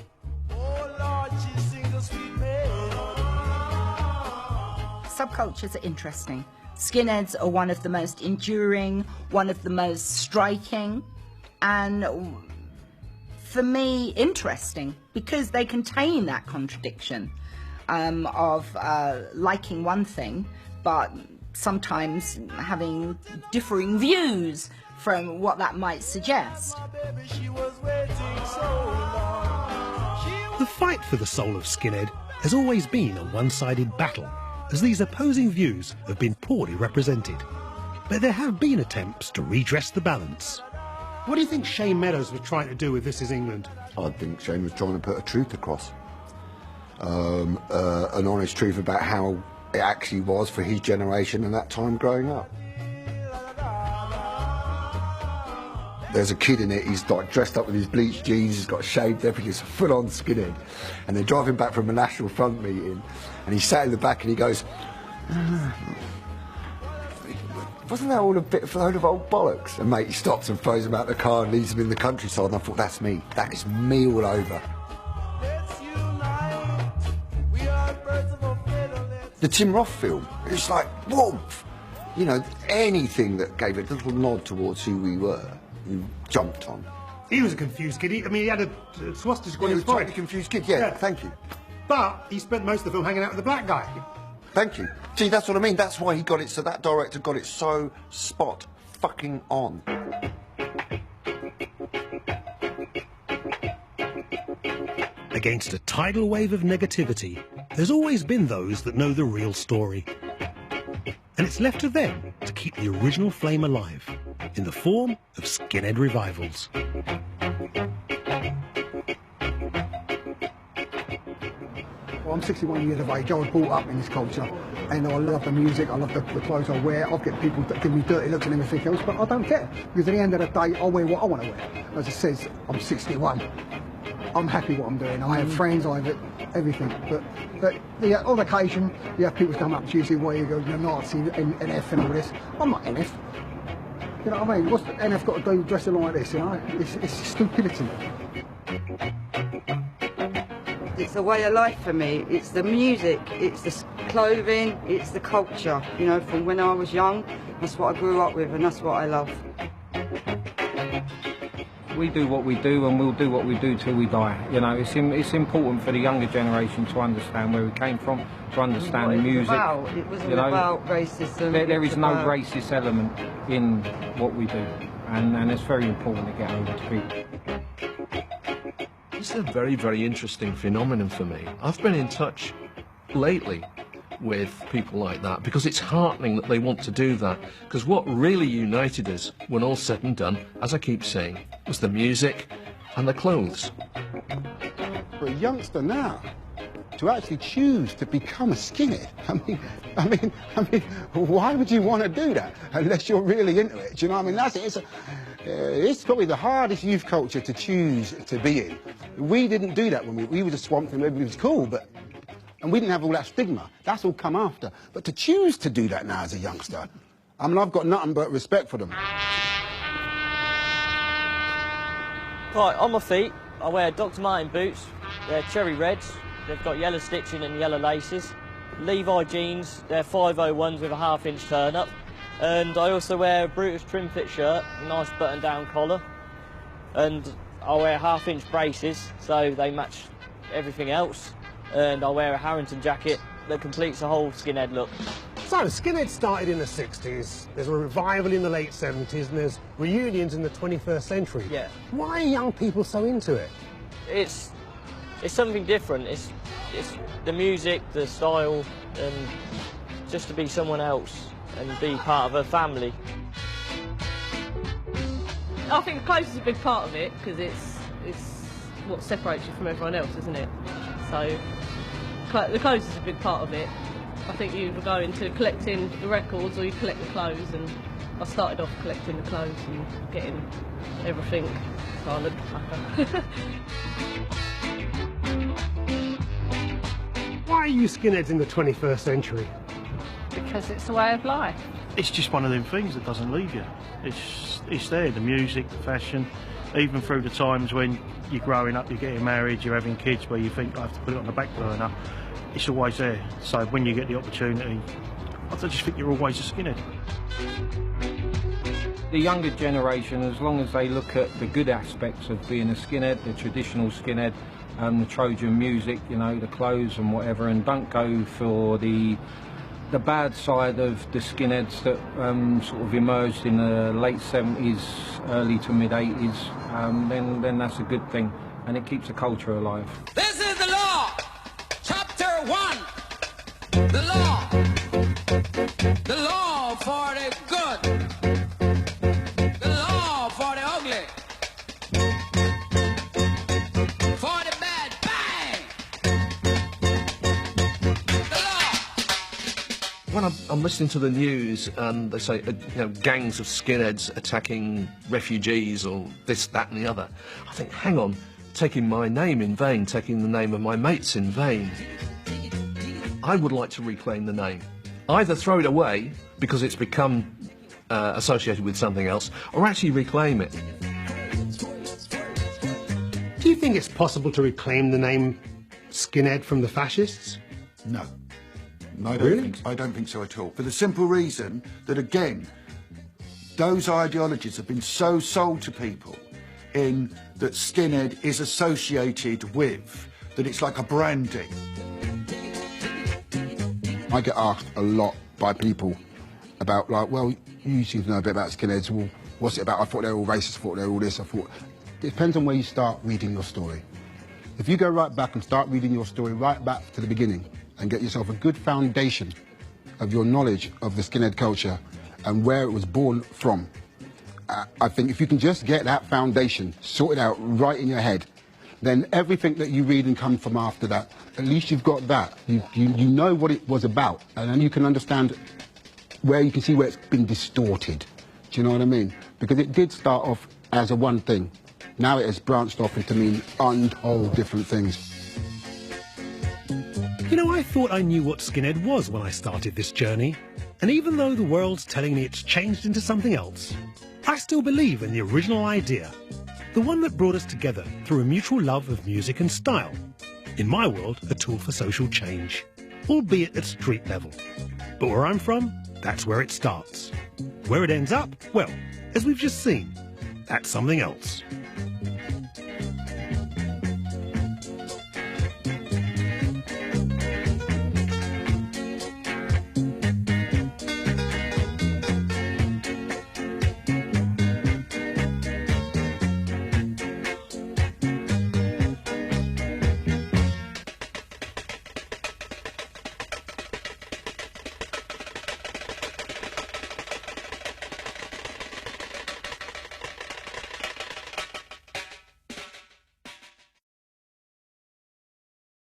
Subcultures are interesting. Skinheads are one of the most enduring, one of the most striking, and for me, interesting, because they contain that contradiction of liking one thing, but sometimes having differing views from what that might suggest. The fight for the soul of Skinhead has always been a one-sided battle, as these opposing views have been poorly represented. But there have been attempts to redress the balance. What do you think Shane Meadows was trying to do with This Is England? I think Shane was trying to put a truth across. An honest truth about how it actually was for his generation and that time growing up. There's a kid in it, he's like dressed up with his bleached jeans, he's got shaved everything, he's a full-on skinhead. And they're driving back from a National Front meeting, and he sat in the back and he goes, "Wasn't that all a bit of a load of old bollocks?" And mate, he stops and throws him out the car and leaves him in the countryside, and I thought, that's me. That is me all over. The Tim Roth film, it's like, warmth. You know, anything that gave a little nod towards who we were, you jumped on. He was a confused kid. He had a swastika on He his was a forehead. totally confused kid, yeah, thank you. But he spent most of the film hanging out with the black guy. Thank you. See, that's what I mean. That's why he got it, so that director got it so spot fucking on. Against a tidal wave of negativity, there's always been those that know the real story. And it's left to them to keep the original flame alive, in the form of skinhead revivals. Well, I'm 61 years of age. I was brought up in this culture, and I love the music, I love the clothes I wear. I've got people that give me dirty looks and everything else, but I don't care, because at the end of the day, I wear what I want to wear. As it says, I'm 61. I'm happy what I'm doing. I have friends, I have everything. But on occasion, you have people come up to you and say, "Well, you go, you're Nazi, NF and all this." I'm not NF. You know what I mean? What's the NF got to do dressing like this, you know? It's stupidity. It's a way of life for me. It's the music, it's the clothing, it's the culture. You know, from when I was young, that's what I grew up with and that's what I love. We do what we do and we'll do what we do till we die. You know, it's important for the younger generation to understand where we came from, to understand the music. It wasn't about racism. There is no racist element in what we do, and it's very important to get over to people. It's a very, very interesting phenomenon for me. I've been in touch lately with people like that because it's heartening that they want to do that, because what really united us when all said and done, as I keep saying, was the music and the clothes. For a youngster now to actually choose to become a skinhead, I mean, why would you want to do that unless you're really into it? Do you know what I mean? That's it. It's probably the hardest youth culture to choose to be in. We didn't do that when we were just swamped and everybody was cool, and we didn't have all that stigma. That's all come after. But to choose to do that now as a youngster, I mean, I've got nothing but respect for them. Right, on my feet, I wear Dr. Martin boots. They're cherry reds. They've got yellow stitching and yellow laces. Levi jeans, they're 501s with a half-inch turn-up. And I also wear a Brutus trim fit shirt, a nice button-down collar. And I wear half-inch braces, so they match everything else, and I wear a Harrington jacket that completes the whole skinhead look. So, skinhead started in the 60s, there's a revival in the late 70s, and there's reunions in the 21st century. Yeah. Why are young people so into it? It's something different. It's the music, the style, and just to be someone else and be part of a family. I think the clothes is a big part of it, because it's what separates you from everyone else, isn't it? So the clothes is a big part of it. I think you either go into collecting the records or you collect the clothes, and I started off collecting the clothes and getting everything so I looked proper. Why are you skinheads in the 21st century? Because it's the way of life. It's just one of them things that doesn't leave you. It's there, the music, the fashion, even through the times when you're growing up, you're getting married, you're having kids where you think I have to put it on the back burner. It's always there. So when you get the opportunity, I just think you're always a skinhead. The younger generation, as long as they look at the good aspects of being a skinhead, the traditional skinhead, the Trojan music, you know, the clothes and whatever, and don't go for the bad side of the skinheads that sort of emerged in the late 70s, early to mid 80s, then that's a good thing, and it keeps the culture alive. This is the law, chapter 1. The law for the good, the law for the ugly, for the bad, bang. The law. When I'm listening to the news and they say, gangs of skinheads attacking refugees or this, that and the other, I think, hang on, taking my name in vain, taking the name of my mates in vain. I would like to reclaim the name. Either throw it away because it's become associated with something else, or actually reclaim it. Do you think it's possible to reclaim the name skinhead from the fascists? No. No, I don't think so at all. For the simple reason that, again, those ideologies have been so sold to people in that skinhead is associated with, that it's like a branding. I get asked a lot by people about, like, well, you seem to know a bit about skinheads. Well, what's it about? I thought they were all racist, I thought they were all this, I thought... It depends on where you start reading your story. If you go right back and start reading your story right back to the beginning and get yourself a good foundation of your knowledge of the skinhead culture and where it was born from, I think if you can just get that foundation sorted out right in your head, then everything that you read and come from after that, at least you've got that. You know what it was about, and then you can understand where you can see where it's been distorted. Do you know what I mean? Because it did start off as a one thing. Now it has branched off into mean untold different things. You know, I thought I knew what skinhead was when I started this journey. And even though the world's telling me it's changed into something else, I still believe in the original idea. The one that brought us together through a mutual love of music and style. In my world, a tool for social change, albeit at street level. But where I'm from, that's where it starts. Where it ends up, well, as we've just seen, that's something else.